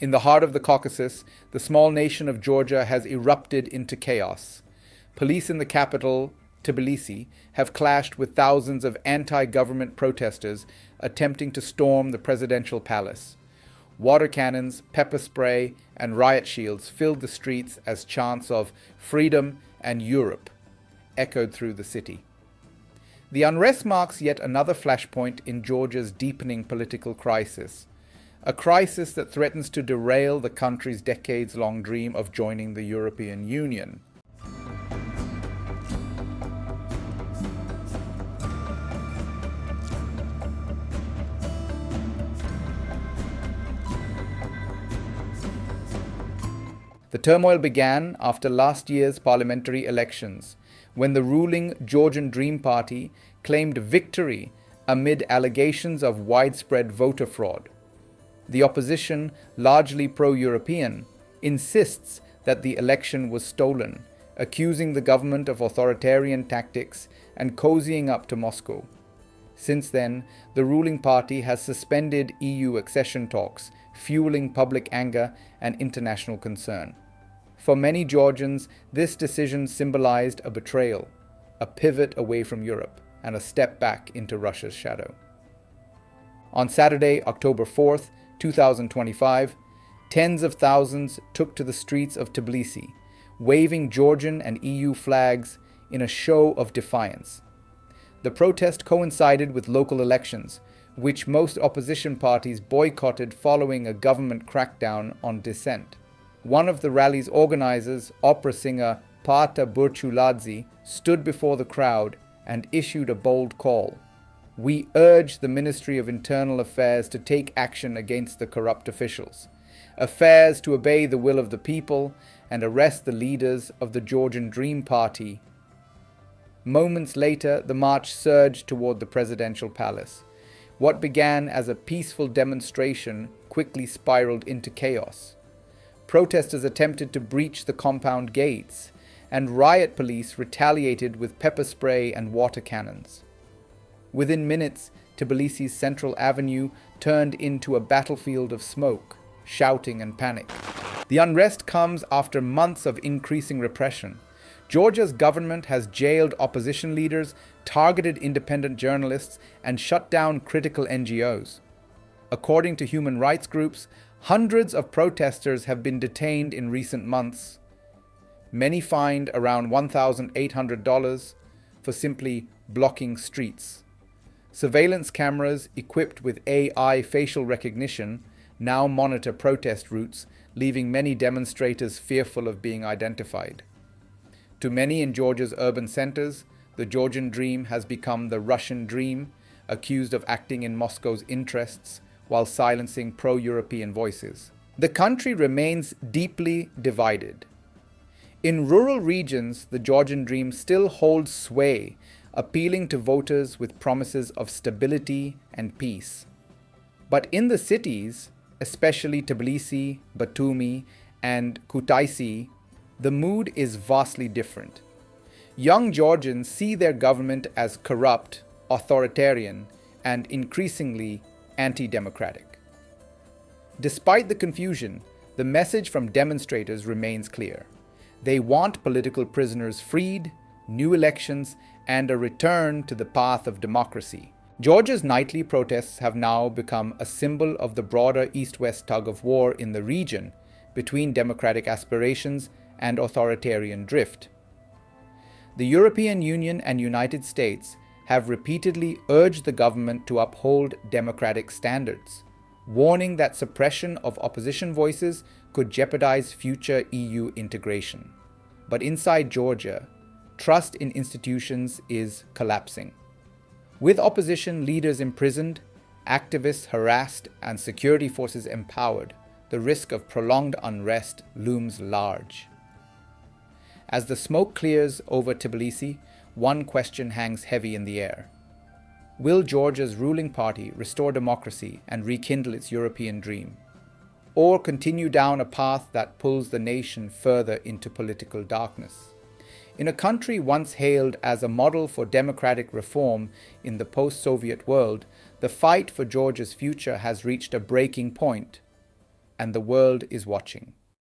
In the heart of the Caucasus, the small nation of Georgia has erupted into chaos. Police in the capital, Tbilisi, have clashed with thousands of anti-government protesters attempting to storm the presidential palace. Water cannons, pepper spray, and riot shields filled the streets as chants of freedom and Europe echoed through the city. The unrest marks yet another flashpoint in Georgia's deepening political crisis, a crisis that threatens to derail the country's decades-long dream of joining the European Union. The turmoil began after last year's parliamentary elections, when the ruling Georgian Dream party claimed victory amid allegations of widespread voter fraud. The opposition, largely pro-European, insists that the election was stolen, accusing the government of authoritarian tactics and cozying up to Moscow. Since then, the ruling party has suspended EU accession talks, fueling public anger and international concern. For many Georgians, this decision symbolized a betrayal, a pivot away from Europe, and a step back into Russia's shadow. On Saturday, October 4th, 2025, tens of thousands took to the streets of Tbilisi, waving Georgian and EU flags in a show of defiance. The protest coincided with local elections, which most opposition parties boycotted following a government crackdown on dissent. One of the rally's organizers, opera singer Pata Burchuladze, stood before the crowd and issued a bold call. "We urge the Ministry of Internal Affairs to take action against the corrupt officials, affairs to obey the will of the people, and arrest the leaders of the Georgian Dream party." Moments later, the march surged toward the presidential palace. What began as a peaceful demonstration quickly spiraled into chaos. Protesters attempted to breach the compound gates, and riot police retaliated with pepper spray and water cannons. Within minutes, Tbilisi's Central Avenue turned into a battlefield of smoke, shouting, and panic. The unrest comes after months of increasing repression. Georgia's government has jailed opposition leaders, targeted independent journalists, and shut down critical NGOs. According to human rights groups, hundreds of protesters have been detained in recent months, many fined around $1,800 for simply blocking streets. Surveillance cameras equipped with AI facial recognition now monitor protest routes, leaving many demonstrators fearful of being identified. To many in Georgia's urban centers, the Georgian Dream has become the Russian Dream, accused of acting in Moscow's interests while silencing pro-European voices. The country remains deeply divided. In rural regions, the Georgian Dream still holds sway, appealing to voters with promises of stability and peace. But in the cities, especially Tbilisi, Batumi, and Kutaisi, the mood is vastly different. Young Georgians see their government as corrupt, authoritarian, and increasingly anti-democratic. Despite the confusion, the message from demonstrators remains clear. They want political prisoners freed, new elections, and a return to the path of democracy. Georgia's nightly protests have now become a symbol of the broader East-West tug-of-war in the region between democratic aspirations and authoritarian drift. The European Union and United States have repeatedly urged the government to uphold democratic standards, warning that suppression of opposition voices could jeopardize future EU integration. But inside Georgia, trust in institutions is collapsing. With opposition leaders imprisoned, activists harassed, and security forces empowered, the risk of prolonged unrest looms large. As the smoke clears over Tbilisi, one question hangs heavy in the air. Will Georgia's ruling party restore democracy and rekindle its European dream, or continue down a path that pulls the nation further into political darkness? In a country once hailed as a model for democratic reform in the post-Soviet world, the fight for Georgia's future has reached a breaking point. and the world is watching.